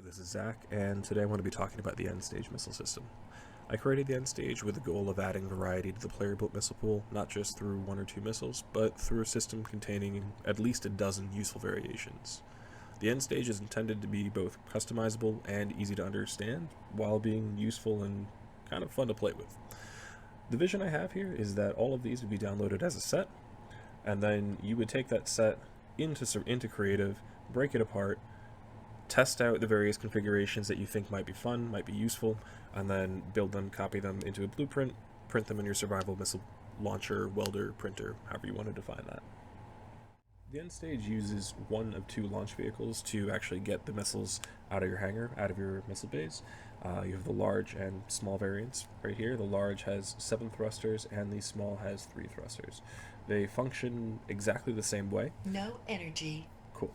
this is Zach, and today I want to be talking about the end-stage missile system. I created the end stage with the goal of adding variety to the player-built missile pool, not just through one or two missiles, but through a system containing at least a dozen useful variations. The end stage is intended to be both customizable and easy to understand, while being useful and kind of fun to play with. The vision I have here is that all of these would be downloaded as a set, and then you would take that set into Creative, break it apart, test out the various configurations that you think might be fun, might be useful, and then build them, copy them into a blueprint, print them in your survival missile launcher, welder, printer, however you want to define that. The end stage uses one of two launch vehicles to actually get the missiles out of your hangar, out of your missile bays. You have the large and small variants right here. The large has 7 thrusters and the small has 3 thrusters. They function exactly the same way. No energy. Cool.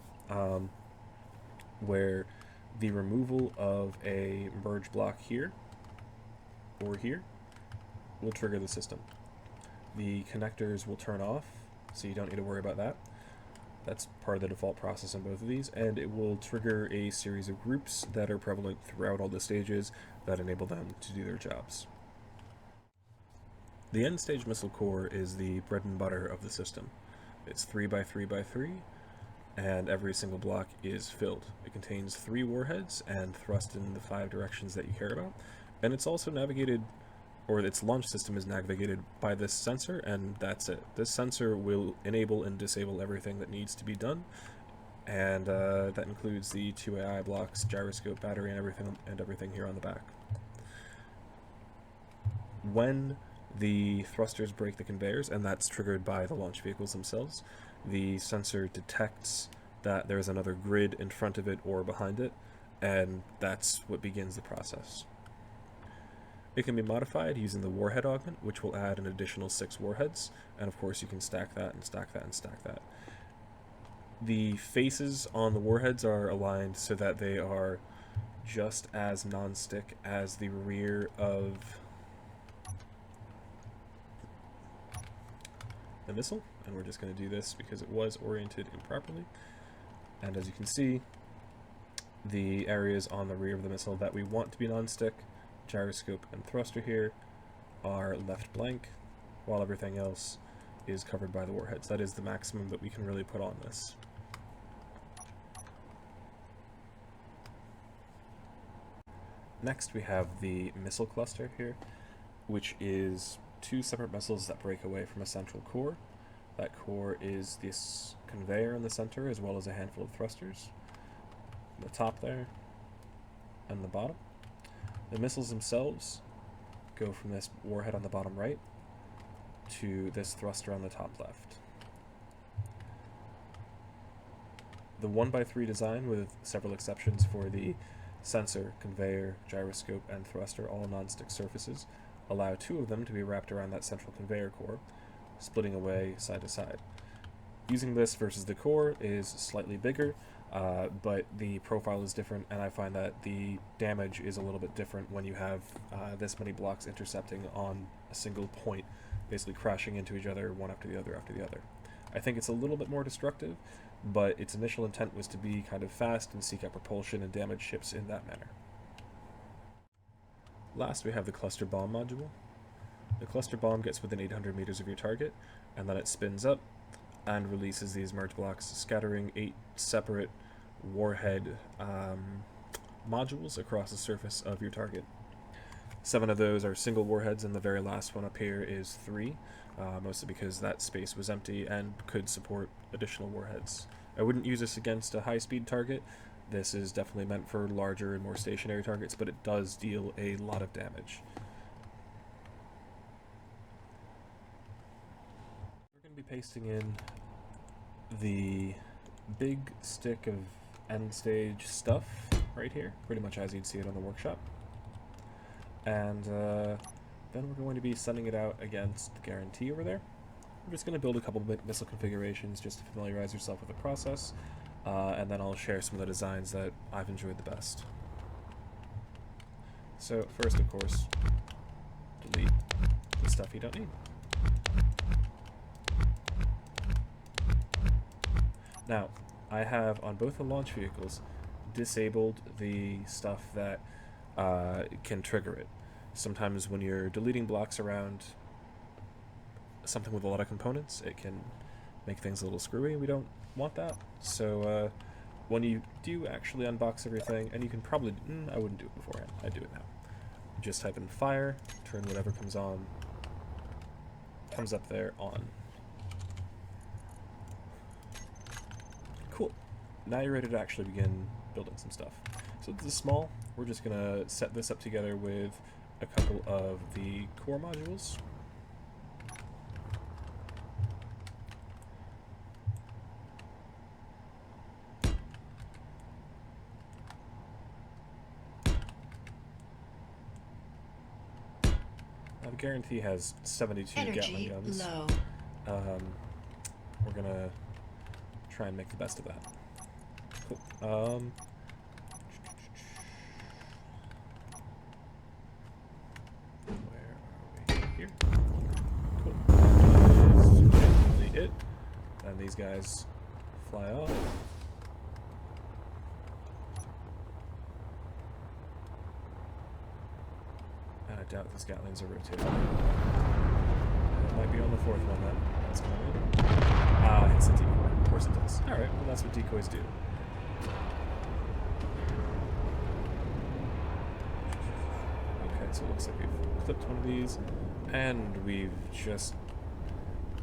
Where the removal of a merge block here or here will trigger the system. The connectors will turn off, so you don't need to worry about that. That's part of the default process on both of these, and it will trigger a series of groups that are prevalent throughout all the stages that enable them to do their jobs. The end stage missile core is the bread and butter of the system. It's 3x3x3, and every single block is filled. It contains 3 warheads and thrust in the 5 directions that you care about, and it's also navigated, or its launch system is navigated by this sensor, and that's it. This sensor will enable and disable everything that needs to be done, and that includes the 2 AI blocks, gyroscope, battery, and everything here on the back. When the thrusters break the conveyors, and that's triggered by the launch vehicles themselves, the sensor detects that there's another grid in front of it or behind it, and that's what begins the process. It can be modified using the Warhead Augment, which will add an additional 6 warheads, and of course you can stack that and stack that and stack that. The faces on the warheads are aligned so that they are just as non-stick as the rear of the missile, and we're just going to do this because it was oriented improperly. And as you can see, the areas on the rear of the missile that we want to be non-stick, gyroscope and thruster here, are left blank, while everything else is covered by the warheads. That is the maximum that we can really put on this. Next we have the missile cluster here, which is 2 separate missiles that break away from a central core. That core is this conveyor in the center, as well as a handful of thrusters. The top there, and the bottom. The missiles themselves go from this warhead on the bottom right to this thruster on the top left. The 1x3 design, with several exceptions for the sensor, conveyor, gyroscope, and thruster, all non-stick surfaces, allow 2 of them to be wrapped around that central conveyor core, splitting away side to side. Using this versus the core is slightly bigger, but the profile is different, and I find that the damage is a little bit different when you have this many blocks intercepting on a single point, basically crashing into each other one after the other after the other. I think it's a little bit more destructive, but its initial intent was to be kind of fast and seek out propulsion and damage ships in that manner. Last, we have the cluster bomb module. The cluster bomb gets within 800 meters of your target, and then it spins up and releases these merge blocks, scattering 8 separate warhead modules across the surface of your target. 7 of those are single warheads, and the very last one up here is 3, mostly because that space was empty and could support additional warheads. I wouldn't use this against a high-speed target. This is definitely meant for larger and more stationary targets, but it does deal a lot of damage. We're going to be pasting in the big stick of end stage stuff right here, pretty much as you'd see it on the workshop. And then we're going to be sending it out against Gaurantee over there. We're just going to build a couple of missile configurations just to familiarize yourself with the process. And then I'll share some of the designs that I've enjoyed the best. So first, of course, delete the stuff you don't need. Now, I have on both the launch vehicles disabled the stuff that can trigger it. Sometimes when you're deleting blocks around something with a lot of components, it can make things a little screwy. We don't want that. So when you do actually unbox everything, and you can probably, I wouldn't do it beforehand, I'd do it now. Just type in fire, turn whatever comes up there on. Cool. Now you're ready to actually begin building some stuff. So this is small. We're just going to set this up together with a couple of the core modules. Now the Guarantee has 72 Gatling guns. Low. We're going to try and make the best of that. Cool. Where are we? Here. Cool. That is basically it. And these guys fly off. And I doubt these Gatlings are rotated. It might be on the fourth one then. That's coming in. Ah, it's a decoy. Of course it does. Alright, well that's what decoys do. Okay, so it looks like we've clipped one of these, and we've just...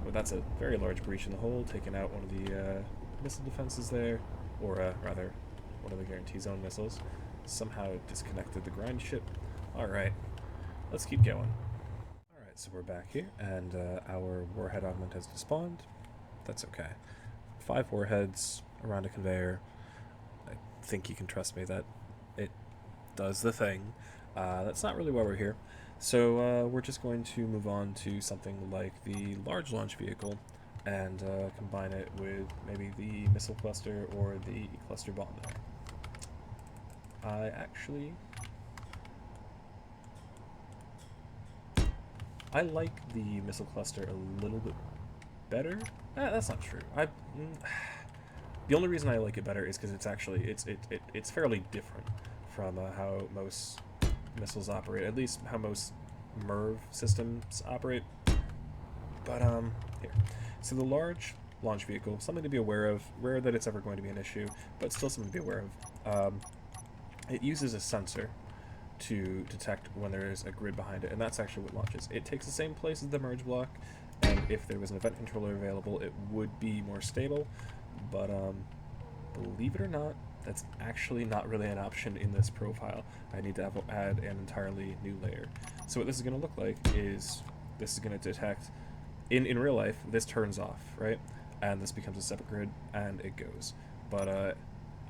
well, that's a very large breach in the hull, taken out one of the missile defenses there, or rather, one of the Guarantee Zone missiles. Somehow disconnected the grind ship. Alright, let's keep going. Alright, so we're back here, and our Warhead Augment has despawned. That's okay. 5 warheads around a conveyor. I think you can trust me that it does the thing. That's not really why we're here. So we're just going to move on to something like the large launch vehicle and combine it with maybe the missile cluster or the cluster bomb there. I like the missile cluster a little bit better. That's not true. The only reason I like it better is because it's actually it's fairly different from how most missiles operate, at least how most MIRV systems operate. But here, so the large launch vehicle, something to be aware of. Rare that it's ever going to be an issue, but still something to be aware of. It uses a sensor to detect when there is a grid behind it, and that's actually what launches. It takes the same place as the merge block, and if there was an event controller available, it would be more stable, but believe it or not, that's actually not really an option in this profile. I need to add an entirely new layer. So what this is going to look like is this is going to detect, in real life, this turns off, right? And this becomes a separate grid, and it goes. But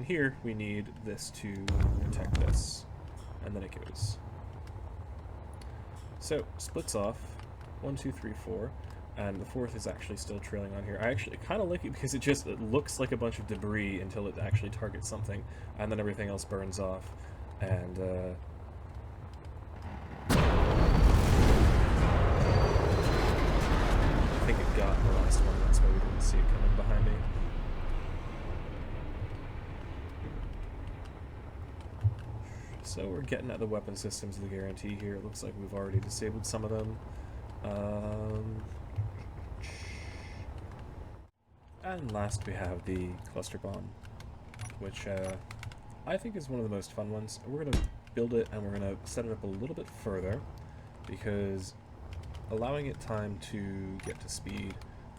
here, we need this to detect this, and then it goes. So, splits off, 1, 2, 3, 4, and the fourth is actually still trailing on here. I actually kind of like it because it looks like a bunch of debris until it actually targets something, and then everything else burns off, and I think it got the last one, that's why we didn't see it coming behind me. So we're getting at the weapon systems of the Guarantee here. It looks like we've already disabled some of them. And last we have the cluster bomb, which I think is one of the most fun ones. We're going to build it and we're going to set it up a little bit further because allowing it time to get to speed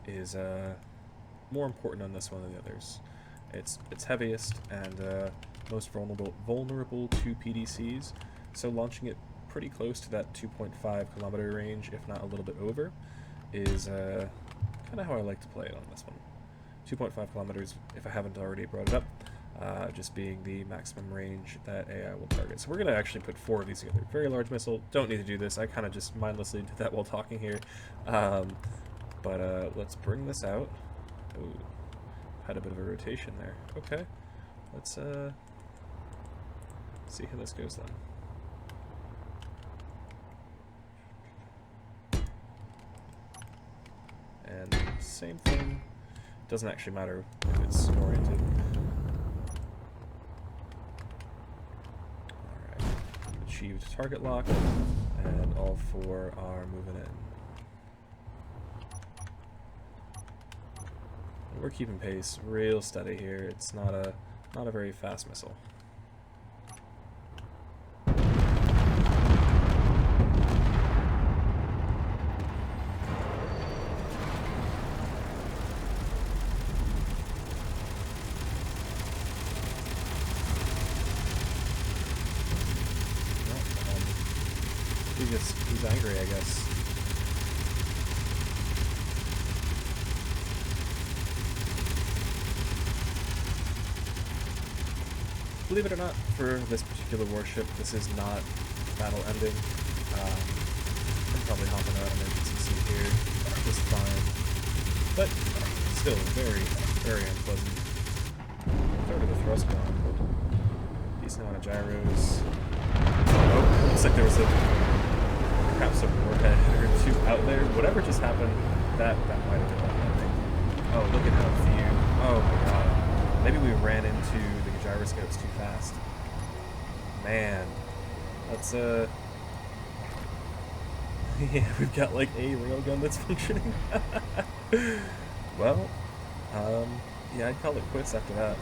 is more important on this one than the others. It's heaviest and most vulnerable to PDCs, so launching it pretty close to that 2.5 kilometer range, if not a little bit over, is kind of how I like to play it on this one. 2.5 kilometers, if I haven't already brought it up, just being the maximum range that AI will target. So we're going to actually put 4 of these together. Very large missile, don't need to do this, I kind of just mindlessly did that while talking here. But let's bring this out. Ooh, had a bit of a rotation there. Okay, let's see how this goes then. And same thing, doesn't actually matter if it's oriented. achieved target lock, and all 4 are moving in. And we're keeping pace real steady here. It's not a very fast missile. He's angry, I guess. Believe it or not, for this particular warship, this is not battle ending. I'm probably hopping out emergency seat here, just fine. But still, very, very unpleasant. Third of the thrust bomb. Decent amount of gyros. Oh, looks like there was perhaps a warhead or 2 out there. Whatever just happened, that might have been landing. Oh, look at how few. Oh my god. Maybe we ran into the gyroscopes too fast. Man. That's yeah, we've got like a railgun that's functioning. Well, yeah, I'd call it quits after that.